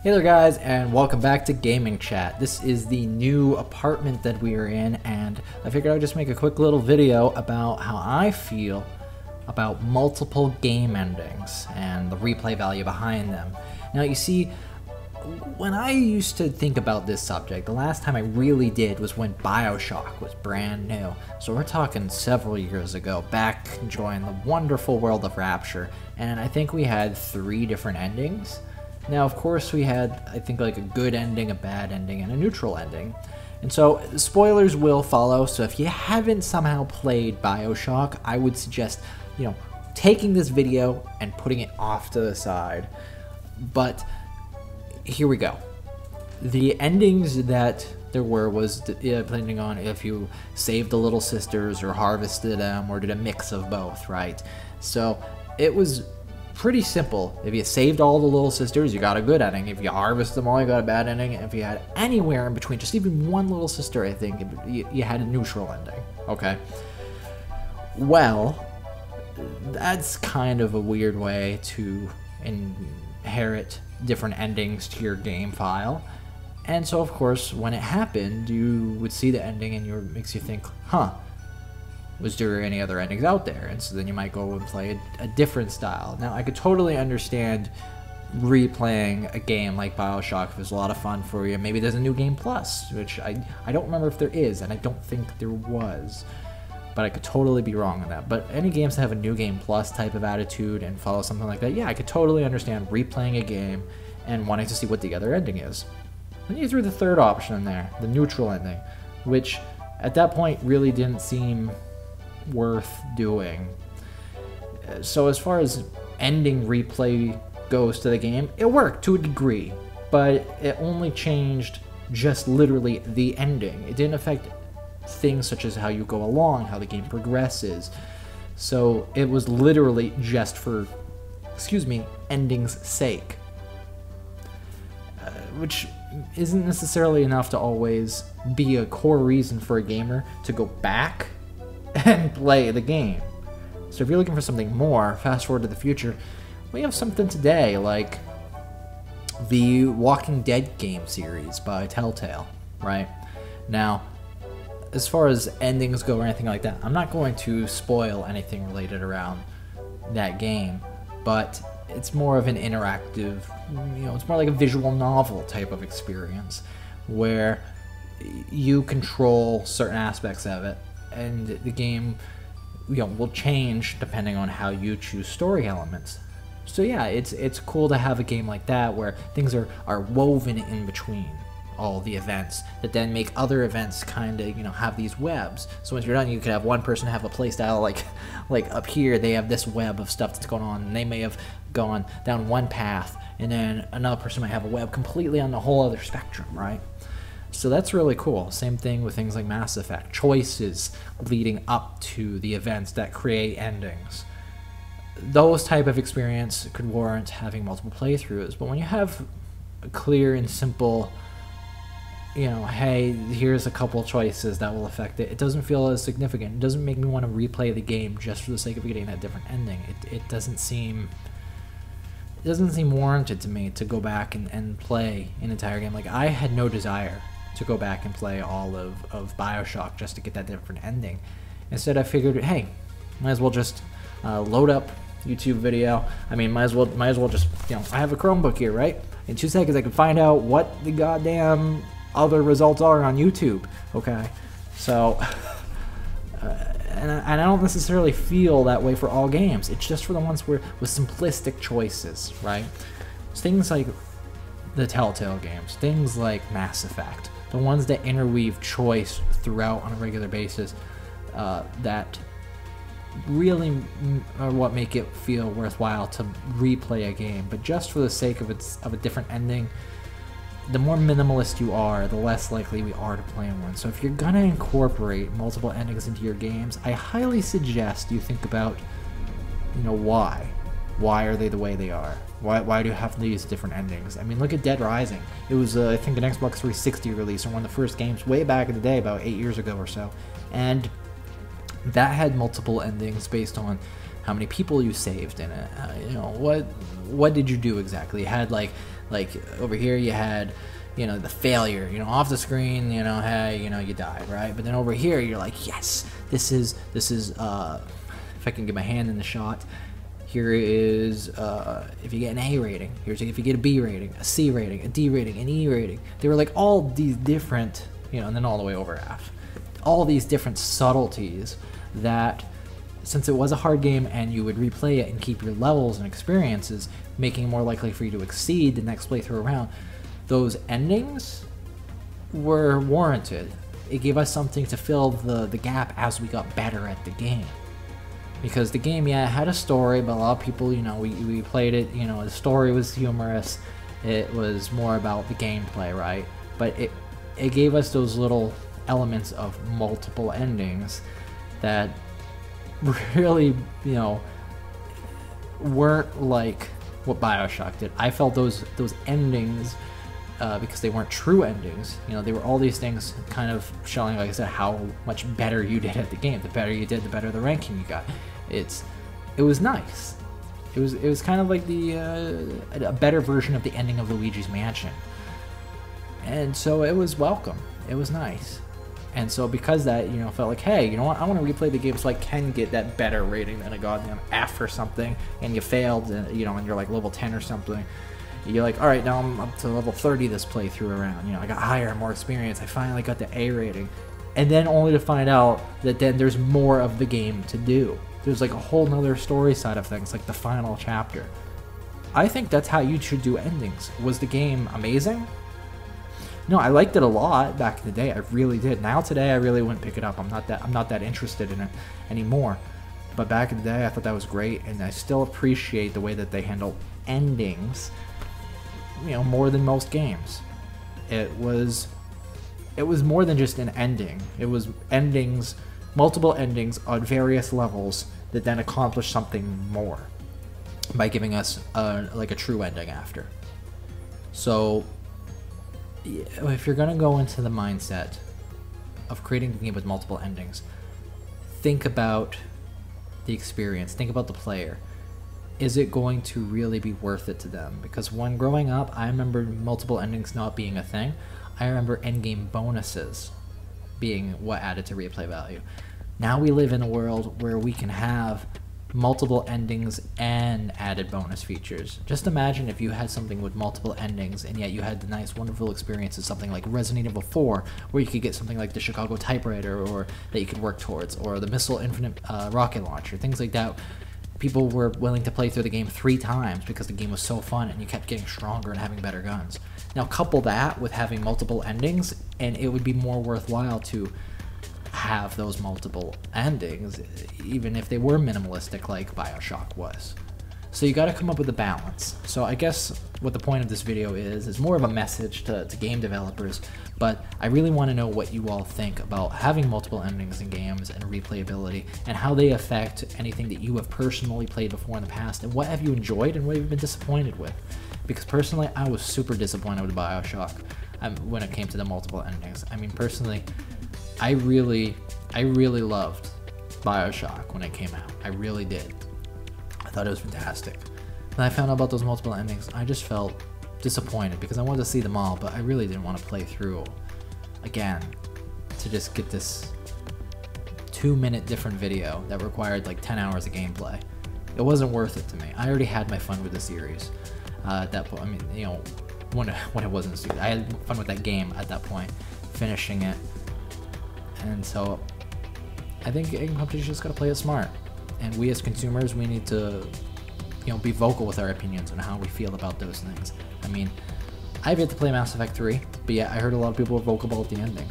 Hey there guys, and welcome back to Gaming Chat. This is the new apartment that we are in, and I figured I'd just make a quick little video about how I feel about multiple game endings and the replay value behind them. Now you see, when I used to think about this subject, the last time I really did was when BioShock was brand new. So we're talking several years ago, back enjoying the wonderful world of Rapture, and I think we had 3 different endings. Now, of course, we had, I think, like a good ending, a bad ending, and a neutral ending. And so, spoilers will follow, so if you haven't somehow played BioShock, I would suggest, taking this video and putting it off to the side. But, here we go. The endings that there were was depending on if you saved the little sisters or harvested them or did a mix of both, right? So, it was pretty simple. If you saved all the little sisters, you got a good ending. If you harvested them all, you got a bad ending. If you had anywhere in between, just even one little sister, I think, you had a neutral ending. Okay. Well, that's kind of a weird way to inherit different endings to your game file. And so, of course, when it happened, you would see the ending and it makes you think, huh, was there any other endings out there? And so then you might go and play a different style. Now, I could totally understand replaying a game like BioShock if it's a lot of fun for you. Maybe there's a new game plus, which I don't remember if there is, and I don't think there was. But I could totally be wrong on that. But any games that have a new game plus type of attitude and follow something like that, yeah, I could totally understand replaying a game and wanting to see what the other ending is. Then you threw the third option in there, the neutral ending, which at that point really didn't seem worth doing. So as far as ending replay goes to the game, it worked to a degree, but it only changed just literally the ending. It didn't affect things such as how you go along, how the game progresses. So it was literally just for, ending's sake. Which isn't necessarily enough to always be a core reason for a gamer to go back and play the game. So if you're looking for something more, fast forward to the future, we have something today like the Walking Dead game series by Telltale, right? Now, as far as endings go or anything like that, I'm not going to spoil anything related around that game, but it's more of an interactive, it's more like a visual novel type of experience where you control certain aspects of it, and the game will change depending on how you choose story elements. So yeah, it's cool to have a game like that where things are woven in between all the events that then make other events kind of have these webs. So once you're done, you could have one person have a playstyle like up here they have this web of stuff that's going on, and they may have gone down one path, and then another person might have a web completely on the whole other spectrum, right? So that's really cool. Same thing with things like Mass Effect. Choices leading up to the events that create endings. Those type of experience could warrant having multiple playthroughs, but when you have a clear and simple, hey, here's a couple choices that will affect it, it doesn't feel as significant. It doesn't make me want to replay the game just for the sake of getting that different ending. It doesn't seem warranted to me to go back and play an entire game. Like, I had no desire to go back and play all of BioShock just to get that different ending. Instead, I figured, hey, might as well just load up YouTube video. I mean, might as well just, I have a Chromebook here, right? In 2 seconds, I can find out what the goddamn other results are on YouTube. Okay, so and I don't necessarily feel that way for all games. It's just for the ones with simplistic choices, right? Things like the Telltale games, things like Mass Effect, the ones that interweave choice throughout on a regular basis, that really are what make it feel worthwhile to replay a game. But just for the sake of a different ending, the more minimalist you are, the less likely we are to play one. So if you're gonna incorporate multiple endings into your games, I highly suggest you think about, why. Why are they the way they are? Why do you have these different endings? I mean, look at Dead Rising. It was, I think, an Xbox 360 release, and one of the first games way back in the day, about 8 years ago or so. And that had multiple endings based on how many people you saved in it. What did you do exactly? It had like Like over here you had, you know, the failure, you know, off the screen, you know, hey, you know, you died, right? But then over here you're like, yes, this is if I can get my hand in the shot, here is if you get an A rating, here's if you get a B rating, a C rating, a D rating, an E rating. They were like all these different, you know, and then all the way over F, all these different subtleties that, since it was a hard game and you would replay it and keep your levels and experiences, making it more likely for you to exceed the next playthrough around, those endings were warranted. It gave us something to fill the gap as we got better at the game. Because the game, yeah, it had a story, but a lot of people, you know, we played it, you know, the story was humorous. It was more about the gameplay, right? But it gave us those little elements of multiple endings that really, you know, weren't like what BioShock did. I felt those endings, because they weren't true endings, you know, they were all these things kind of showing, like I said, how much better you did at the game. The better you did, the better the ranking you got. It was nice. It was kind of like a better version of the ending of Luigi's Mansion. And so it was welcome. It was nice. And so because that, you know, felt like, hey, you know what, I want to replay the game so I can get that better rating than a goddamn F or something, and you failed, you know, and you're like level 10 or something. You're like, all right, now I'm up to level 30 this playthrough around. You know, I got higher, more experience. I finally got the A rating. And then only to find out that then there's more of the game to do. There's like a whole nother story side of things, like the final chapter. I think that's how you should do endings. Was the game amazing? No, I liked it a lot back in the day. I really did. Now today, I really wouldn't pick it up. I'm not that interested in it anymore. But back in the day, I thought that was great, and I still appreciate the way that they handle endings, you know, more than most games. It was more than just an ending. It was endings, multiple endings on various levels that then accomplish something more by giving us like a true ending after. So if you're gonna go into the mindset of creating a game with multiple endings, think about the experience, think about the player. Is it going to really be worth it to them? Because when growing up, I remember multiple endings not being a thing. I remember endgame bonuses being what added to replay value. Now we live in a world where we can have multiple endings and added bonus features. Just imagine if you had something with multiple endings and yet you had the nice, wonderful experiences, something like Resident Evil 4, where you could get something like the Chicago typewriter, or that you could work towards, or the Missile Infinite rocket launcher, things like that. People were willing to play through the game 3 times because the game was so fun and you kept getting stronger and having better guns. Now couple that with having multiple endings, and it would be more worthwhile to have those multiple endings, even if they were minimalistic like BioShock was. So you got to come up with a balance. So I guess what the point of this video is more of a message to game developers, but I really want to know what you all think about having multiple endings in games and replayability, and how they affect anything that you have personally played before in the past, and what have you enjoyed and what have you been disappointed with. Because personally, I was super disappointed with BioShock when it came to the multiple endings. I mean, personally, I really loved BioShock when it came out. I really did. I thought it was fantastic. When I found out about those multiple endings, I just felt disappointed because I wanted to see them all, but I really didn't want to play through again to just get this 2-minute different video that required like 10 hours of gameplay. It wasn't worth it to me. I already had my fun with the series at that point. I mean, you know, when it wasn't a series, I had fun with that game at that point, finishing it. And so I think game companies just gotta play it smart, and we as consumers, we need to, you know, be vocal with our opinions on how we feel about those things. I mean, I've yet to play Mass Effect 3, but yeah, I heard a lot of people were vocal about the ending.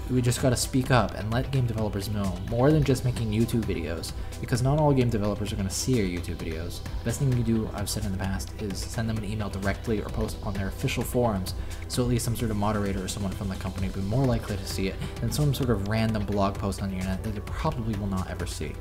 We just gotta speak up and let game developers know, more than just making YouTube videos, because not all game developers are gonna see your YouTube videos. Best thing you do, I've said in the past, is send them an email directly or post on their official forums, so at least some sort of moderator or someone from the company will be more likely to see it than some sort of random blog post on the internet that they probably will not ever see.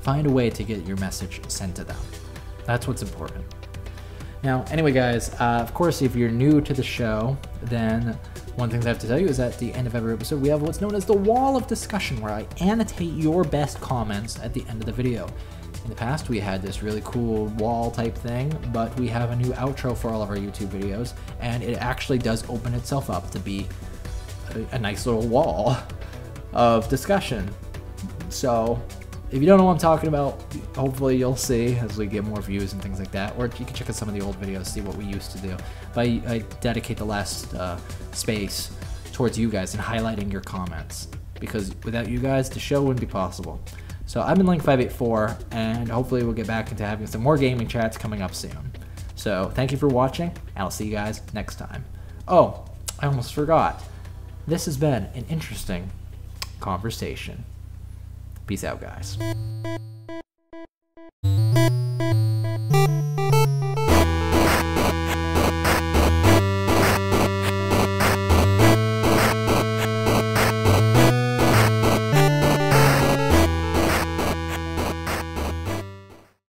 Find a way to get your message sent to them. That's what's important. Now, anyway guys, of course, if you're new to the show, then one thing that I have to tell you is at the end of every episode, we have what's known as the wall of discussion, where I annotate your best comments at the end of the video. In the past, we had this really cool wall type thing, but we have a new outro for all of our YouTube videos, and it actually does open itself up to be a nice little wall of discussion. So if you don't know what I'm talking about, hopefully you'll see as we get more views and things like that, or you can check out some of the old videos, see what we used to do. But I dedicate the last space towards you guys and highlighting your comments, because without you guys, the show wouldn't be possible. So I've been Link584, and hopefully we'll get back into having some more gaming chats coming up soon. So thank you for watching, and I'll see you guys next time. Oh, I almost forgot. This has been an interesting conversation. Peace out, guys.